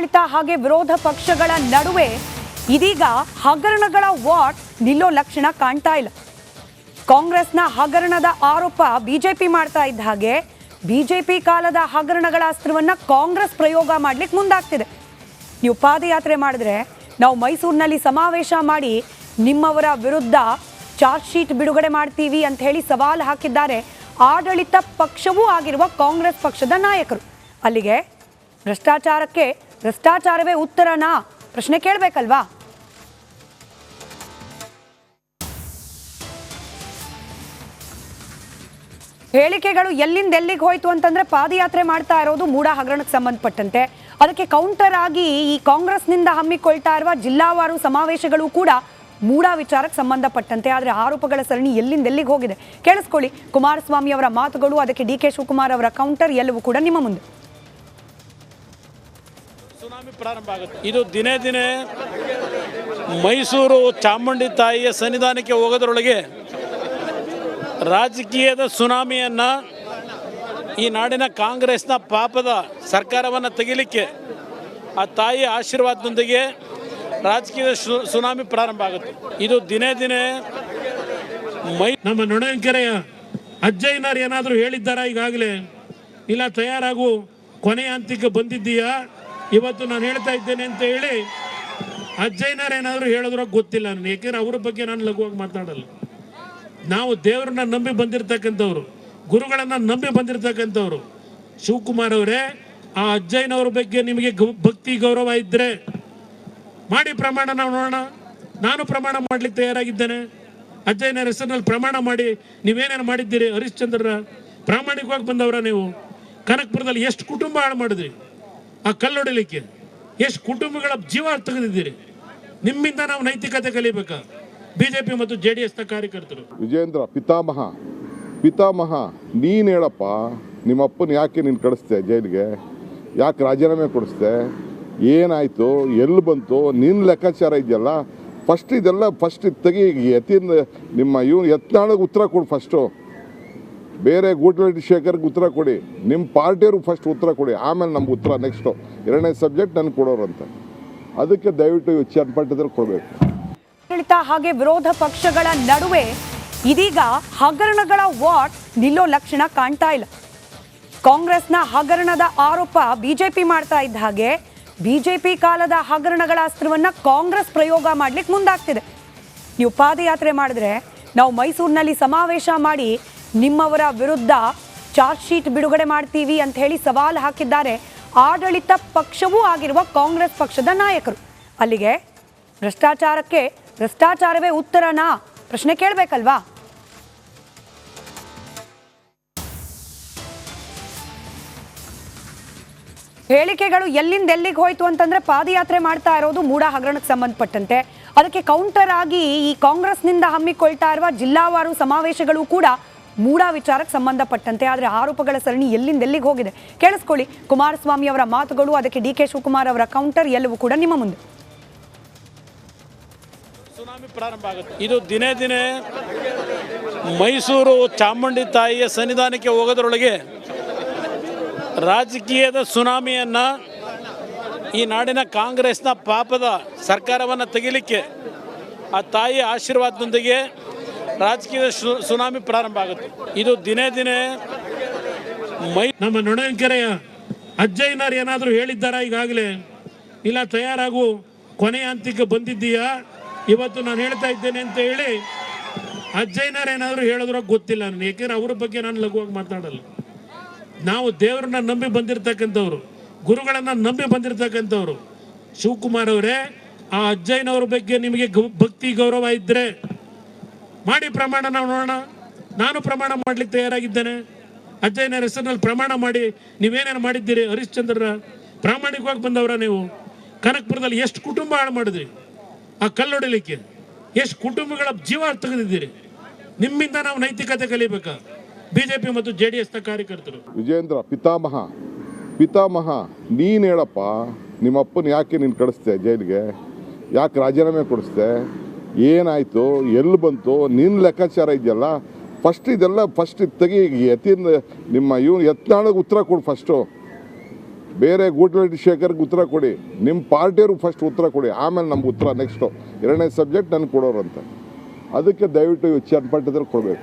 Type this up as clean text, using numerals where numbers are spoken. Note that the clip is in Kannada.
ಆಡಳಿತ ಹಾಗೆ ವಿರೋಧ ಪಕ್ಷಗಳ ನಡುವೆ ಇದೀಗ ಹಗರಣಗಳ ವಾರ್ ನಿಲ್ಲೋ ಲಕ್ಷಣ ಕಾಣ್ತಾ ಇಲ್ಲ. ಕಾಂಗ್ರೆಸ್ನ ಹಗರಣದ ಆರೋಪ ಬಿಜೆಪಿ ಮಾಡ್ತಾ ಇದ್ದ ಹಾಗೆ ಬಿಜೆಪಿ ಕಾಲದ ಹಗರಣಗಳ ಅಸ್ತ್ರವನ್ನ ಕಾಂಗ್ರೆಸ್ ಪ್ರಯೋಗ ಮಾಡ್ಲಿಕ್ಕೆ ಮುಂದಾಗ್ತಿದೆ. ನೀವು ಪಾದಯಾತ್ರೆ ಮಾಡಿದ್ರೆ ನಾವು ಮೈಸೂರಿನಲ್ಲಿ ಸಮಾವೇಶ ಮಾಡಿ ನಿಮ್ಮವರ ವಿರುದ್ಧ ಚಾರ್ಜ್ ಶೀಟ್ ಬಿಡುಗಡೆ ಮಾಡ್ತೀವಿ ಅಂತ ಹೇಳಿ ಸವಾಲು ಹಾಕಿದ್ದಾರೆ ಆಡಳಿತ ಪಕ್ಷವೂ ಆಗಿರುವ ಕಾಂಗ್ರೆಸ್ ಪಕ್ಷದ ನಾಯಕರು. ಅಲ್ಲಿಗೆ ಭ್ರಷ್ಟಾಚಾರಕ್ಕೆ ಭ್ರಷ್ಟಾಚಾರವೇ ಉತ್ತರನಾ ಪ್ರಶ್ನೆ ಕೇಳಬೇಕಲ್ವಾ? ಹೇಳಿಕೆಗಳು ಎಲ್ಲಿಂದ ಎಲ್ಲಿಗೆ ಹೋಯ್ತು ಅಂತಂದ್ರೆ ಪಾದಯಾತ್ರೆ ಮಾಡ್ತಾ ಇರೋದು ಮೂಡ ಹಗರಣಕ್ಕೆ ಸಂಬಂಧಪಟ್ಟಂತೆ. ಅದಕ್ಕೆ ಕೌಂಟರ್ ಆಗಿ ಈ ಕಾಂಗ್ರೆಸ್ನಿಂದ ಹಮ್ಮಿಕೊಳ್ತಾ ಇರುವ ಜಿಲ್ಲಾವಾರು ಸಮಾವೇಶಗಳು ಕೂಡ ಮೂಡ ವಿಚಾರಕ್ಕೆ ಸಂಬಂಧಪಟ್ಟಂತೆ. ಆದರೆ ಆರೋಪಗಳ ಸರಣಿ ಎಲ್ಲಿಂದ ಎಲ್ಲಿಗೆ ಹೋಗಿದೆ ಕೇಳಿಸ್ಕೊಳ್ಳಿ. ಕುಮಾರಸ್ವಾಮಿ ಅವರ ಮಾತುಗಳು, ಅದಕ್ಕೆ ಡಿ ಕೆ ಶಿವಕುಮಾರ್ ಅವರ ಕೌಂಟರ್ ಎಲ್ಲವೂ ಕೂಡ ನಿಮ್ಮ ಮುಂದೆ. ಸುನಾಮಿ ಪ್ರಾರಂಭ ಆಗುತ್ತೆ. ಇದು ದಿನೇ ದಿನೇ ಮೈಸೂರು ಚಾಮುಂಡಿ ತಾಯಿಯ ಸನ್ನಿಧಾನಕ್ಕೆ ಹೋಗೋದ್ರೊಳಗೆ ರಾಜಕೀಯದ ಸುನಾಮಿಯನ್ನು ಈ ನಾಡಿನ ಕಾಂಗ್ರೆಸ್ನ ಪಾಪದ ಸರ್ಕಾರವನ್ನು ತೆಗಿಲಿಕ್ಕೆ ಆ ತಾಯಿಯ ಆಶೀರ್ವಾದದೊಂದಿಗೆ ರಾಜಕೀಯದ ಸುನಾಮಿ ಪ್ರಾರಂಭ ಆಗುತ್ತೆ. ಇದು ದಿನೇ ದಿನೇ ನಮ್ಮ ನೊಣಕೆರೆಯ ಅಜ್ಜಯ್ಯನವರು ಏನಾದರೂ ಹೇಳಿದ್ದಾರಾ ಈಗಾಗಲೇ? ಇಲ್ಲ ತಯಾರಾಗು ಕೊನೆಯ ಹಂತಕ್ಕೆ ಬಂದಿದ್ದೀಯಾ ಇವತ್ತು ನಾನು ಹೇಳ್ತಾ ಇದ್ದೇನೆ ಅಂತ ಹೇಳಿ ಅಜ್ಜಯ್ಯನವರು ಏನಾದರೂ ಹೇಳಿದ್ರೋ ಗೊತ್ತಿಲ್ಲ ನನಗೆ. ಯಾಕೆಂದ್ರೆ ಅವ್ರ ಬಗ್ಗೆ ನಾನು ಲಘುವಾಗಿ ಮಾತಾಡಲ್ಲ. ನಾವು ದೇವರನ್ನ ನಂಬಿ ಬಂದಿರತಕ್ಕಂಥವ್ರು, ಗುರುಗಳನ್ನು ನಂಬಿ ಬಂದಿರತಕ್ಕಂಥವ್ರು. ಶಿವಕುಮಾರ್ ಅವರೇ, ಆ ಅಜ್ಜಯ್ಯನವ್ರ ಬಗ್ಗೆ ನಿಮಗೆ ಭಕ್ತಿ ಗೌರವ ಇದ್ದರೆ ಮಾಡಿ ಪ್ರಮಾಣ, ನಾವು ನೋಡೋಣ. ನಾನು ಪ್ರಮಾಣ ಮಾಡ್ಲಿಕ್ಕೆ ತಯಾರಾಗಿದ್ದೇನೆ. ಅಜ್ಜಯ್ಯನವರ ಹೆಸರಿನಲ್ಲಿ ಪ್ರಮಾಣ ಮಾಡಿ ನೀವೇನೇನು ಮಾಡಿದ್ದೀರಿ? ಹರಿಶ್ಚಂದ್ರರ ಪ್ರಾಮಾಣಿಕವಾಗಿ ಬಂದವರ ನೀವು. ಕನಕಪುರದಲ್ಲಿ ಎಷ್ಟು ಕುಟುಂಬ ಹಾಳು ಮಾಡಿದ್ರಿ ಆ ಕಲ್ಲೊಡಿಲಿಕ್ಕೆ, ಎಷ್ಟು ಕುಟುಂಬಗಳ ಜೀವ ತೆಗೆದಿದ್ದೀರಿ. ನಿಮ್ಮಿಂದ ನಾವು ನೈತಿಕತೆ ಕಲಿಬೇಕಾ? ಬಿಜೆಪಿ ಮತ್ತು JDS ನ ಕಾರ್ಯಕರ್ತರು. ವಿಜೇಂದ್ರ ಪಿತಾಮಹ ನೀನು ಹೇಳಪ್ಪ, ನಿಮ್ಮಪ್ಪನ ಯಾಕೆ ನೀನು ಕಳಿಸ್ದೆ ಜೈಲಿಗೆ? ಯಾಕೆ ರಾಜೀನಾಮೆ ಕೊಡಿಸ್ದೆ? ಏನಾಯಿತು? ಎಲ್ಲಿ ಬಂತು? ನಿನ್ನ ಲೆಕ್ಕಾಚಾರ ಇದೆಯಲ್ಲ. ಫಸ್ಟ್ ತೆಗಿ. ಯತಿಯಿಂದ ನಿಮ್ಮ ಯತ್ನಾಳಿಗೆ ಉತ್ತರ ಕೊಡು ಫಸ್ಟು. ಬೇರೆ ಗೂಟರೆಡ್ಡಿ ಶೇಖರ್ಗೆ ಉತ್ತರ ಕೊಡಿ. ನಿಮ್ಮ ಪಾರ್ಟಿಯವ್ರಿಗೆ ಫಸ್ಟ್ ಉತ್ತರ ಕೊಡಿ, ಆಮೇಲೆ ನಮ್ಗೆ ಉತ್ತರ ನೆಕ್ಸ್ಟು. ಎರಡನೇ ಸಬ್ಜೆಕ್ಟ್ ನನಗೆ ಕೊಡೋರಂತೆ. ಅದಕ್ಕೆ ದಯವಿಟ್ಟು ಚನ್ನಪಟ್ಟಣದಲ್ಲಿ ಕೊಡಬೇಕು. ಆಡಳಿತ ಹಾಗೆ ವಿರೋಧ ಪಕ್ಷಗಳ ನಡುವೆ ಇದೀಗ ಹಗರಣಗಳ ವಾರ್ ನಿಲ್ಲೋ ಲಕ್ಷಣ ಕಾಣ್ತಾ ಇಲ್ಲ. ಕಾಂಗ್ರೆಸ್ನ ಹಗರಣದ ಆರೋಪ ಬಿಜೆಪಿ ಮಾಡ್ತಾ ಇದ್ದ ಹಾಗೆ ಬಿಜೆಪಿ ಕಾಲದ ಹಗರಣಗಳ ಅಸ್ತ್ರವನ್ನ ಕಾಂಗ್ರೆಸ್ ಪ್ರಯೋಗ ಮಾಡ್ಲಿಕ್ಕೆ ಮುಂದಾಗ್ತಿದೆ. ನೀವು ಪಾದಯಾತ್ರೆ ಮಾಡಿದ್ರೆ ನಾವು ಮೈಸೂರಿನಲ್ಲಿ ಸಮಾವೇಶ ಮಾಡಿ ನಿಮ್ಮವರ ವಿರುದ್ಧ ಚಾರ್ಜ್ ಶೀಟ್ ಬಿಡುಗಡೆ ಮಾಡ್ತೀವಿ ಅಂತ ಹೇಳಿ ಸವಾಲು ಹಾಕಿದ್ದಾರೆ ಆಡಳಿತ ಪಕ್ಷವೂ ಆಗಿರುವ ಕಾಂಗ್ರೆಸ್ ಪಕ್ಷದ ನಾಯಕರು. ಅಲ್ಲಿಗೆ ಭ್ರಷ್ಟಾಚಾರಕ್ಕೆ ಭ್ರಷ್ಟಾಚಾರವೇ ಉತ್ತರನಾ ಪ್ರಶ್ನೆ ಕೇಳಬೇಕಲ್ವಾ? ಹೇಳಿಕೆಗಳು ಎಲ್ಲಿಂದ ಎಲ್ಲಿಗೆ ಹೋಯ್ತು ಅಂತಂದ್ರೆ ಪಾದಯಾತ್ರೆ ಮಾಡ್ತಾ ಇರೋದು ಮೂಡ ಹಗರಣಕ್ಕೆ ಸಂಬಂಧಪಟ್ಟಂತೆ. ಅದಕ್ಕೆ ಕೌಂಟರ್ ಆಗಿ ಈ ಕಾಂಗ್ರೆಸ್ನಿಂದ ಹಮ್ಮಿಕೊಳ್ತಾ ಇರುವ ಜಿಲ್ಲಾವಾರು ಸಮಾವೇಶಗಳು ಕೂಡ ಮೂಡ ವಿಚಾರಕ್ಕೆ ಸಂಬಂಧಪಟ್ಟಂತೆ. ಆದರೆ ಆರೋಪಗಳ ಸರಣಿ ಎಲ್ಲಿಂದ ಎಲ್ಲಿಗೆ ಹೋಗಿದೆ ಕೇಳಿಸ್ಕೊಳ್ಳಿ. ಕುಮಾರಸ್ವಾಮಿ ಅವರ ಮಾತುಗಳು, ಅದಕ್ಕೆ ಡಿ ಕೆ ಶಿವಕುಮಾರ್ ಅವರ ಕೌಂಟರ್ ಎಲ್ಲವೂ ಕೂಡ ನಿಮ್ಮ ಮುಂದೆ. ಸುನಾಮಿ ಪ್ರಾರಂಭ ಆಗುತ್ತೆ. ಇದು ದಿನೇ ದಿನೇ ಮೈಸೂರು ಚಾಮುಂಡಿ ತಾಯಿಯ ಸನ್ನಿಧಾನಕ್ಕೆ ಹೋಗೋದ್ರೊಳಗೆ ರಾಜಕೀಯದ ಸುನಾಮಿಯನ್ನು ಈ ನಾಡಿನ ಕಾಂಗ್ರೆಸ್ನ ಪಾಪದ ಸರ್ಕಾರವನ್ನು ತೆಗಿಲಿಕ್ಕೆ ಆ ತಾಯಿಯ ಆಶೀರ್ವಾದದೊಂದಿಗೆ ರಾಜಕೀಯದ ಸುನಾಮಿ ಪ್ರಾರಂಭ ಆಗುತ್ತೆ. ಇದು ದಿನೇ ದಿನೇ ನಮ್ಮ ನೊಣಕೆರೆಯ ಅಜ್ಜಯ್ಯನವರು ಏನಾದರೂ ಹೇಳಿದ್ದಾರಾ ಈಗಾಗಲೇ? ಇಲ್ಲ ತಯಾರಾಗು ಕೊನೆಯ ಹಂತಕ್ಕೆ ಬಂದಿದ್ದೀಯಾ ಇವತ್ತು ನಾನು ಹೇಳ್ತಾ ಇದ್ದೇನೆ ಅಂತ ಹೇಳಿ ಅಜ್ಜಯ್ಯನವರು ಏನಾದರೂ ಹೇಳಿದ್ರೋ ಗೊತ್ತಿಲ್ಲ ನನಗೆ. ಯಾಕೆಂದ್ರೆ ಅವ್ರ ಬಗ್ಗೆ ನಾನು ಲಘುವಾಗಿ ಮಾತಾಡಲ್ಲ. ನಾವು ದೇವರನ್ನ ನಂಬಿ ಬಂದಿರತಕ್ಕಂಥವ್ರು, ಗುರುಗಳನ್ನು ನಂಬಿ ಬಂದಿರತಕ್ಕಂಥವ್ರು. ಶಿವಕುಮಾರ್ ಅವರೇ, ಆ ಅಜ್ಜಯ್ಯನವ್ರ ಬಗ್ಗೆ ನಿಮಗೆ ಭಕ್ತಿ ಗೌರವ ಇದ್ದರೆ ಮಾಡಿ ಪ್ರಮಾಣ, ನಾವು ನೋಡೋಣ. ನಾನು ಪ್ರಮಾಣ ಮಾಡ್ಲಿಕ್ಕೆ ತಯಾರಾಗಿದ್ದೇನೆ. ಅಜ್ಜಯ್ಯನವರ ಹೆಸರಿನಲ್ಲಿ ಪ್ರಮಾಣ ಮಾಡಿ ನೀವೇನೇನು ಮಾಡಿದ್ದೀರಿ? ಹರಿಶ್ಚಂದ್ರರ ಪ್ರಾಮಾಣಿಕವಾಗಿ ಬಂದವರ ನೀವು. ಕನಕಪುರದಲ್ಲಿ ಎಷ್ಟು ಕುಟುಂಬ ಹಾಳು ಮಾಡಿದ್ರಿ ಆ ಕಲ್ಲೊಡಿಲಿಕ್ಕೆ, ಎಷ್ಟು ಕುಟುಂಬಗಳ ಜೀವ ತೆಗೆದಿದ್ದೀರಿ. ನಿಮ್ಮಿಂದ ನಾವು ನೈತಿಕತೆ ಕಲಿಬೇಕಾ? ಬಿಜೆಪಿ ಮತ್ತು JDS ನ ಕಾರ್ಯಕರ್ತರು. ವಿಜೇಂದ್ರ ಪಿತಾಮಹ ನೀನು ಹೇಳಪ್ಪ, ನಿಮ್ಮಪ್ಪನ ಯಾಕೆ ನೀನು ಕಳಿಸ್ದೆ ಜೈಲಿಗೆ? ಯಾಕೆ ರಾಜೀನಾಮೆ ಕೊಡಿಸ್ದೆ? ಏನಾಯಿತು? ಎಲ್ಲಿ ಬಂತು? ನಿನ್ನ ಲೆಕ್ಕಾಚಾರ ಇದೆಯಲ್ಲ. ಫಸ್ಟ್ ತೆಗಿ. ಯತಿಯಿಂದ ನಿಮ್ಮ ಯತ್ನಾಳಿಗೆ ಉತ್ತರ ಕೊಡು ಫಸ್ಟು. ಬೇರೆ ಗೂಟರೆಡ್ಡಿ ಶೇಖರ್ಗೆ ಉತ್ತರ ಕೊಡಿ, ನಿಮ್ಮ ಪಾರ್ಟಿಯವ್ರಿಗೆ ಫಸ್ಟ್ ಉತ್ತರ ಕೊಡಿ, ಆಮೇಲೆ ನಮ್ಗೆ ಉತ್ತರ ನೆಕ್ಸ್ಟು 2ನೇ ಸಬ್ಜೆಕ್ಟ್ ನನಗೆ ಕೊಡೋರು ಅಂತ. ಅದಕ್ಕೆ ದಯವಿಟ್ಟು ಚನ್ನಪಟ್ಟಣದಲ್ಲಿ ಕೊಡಬೇಕು.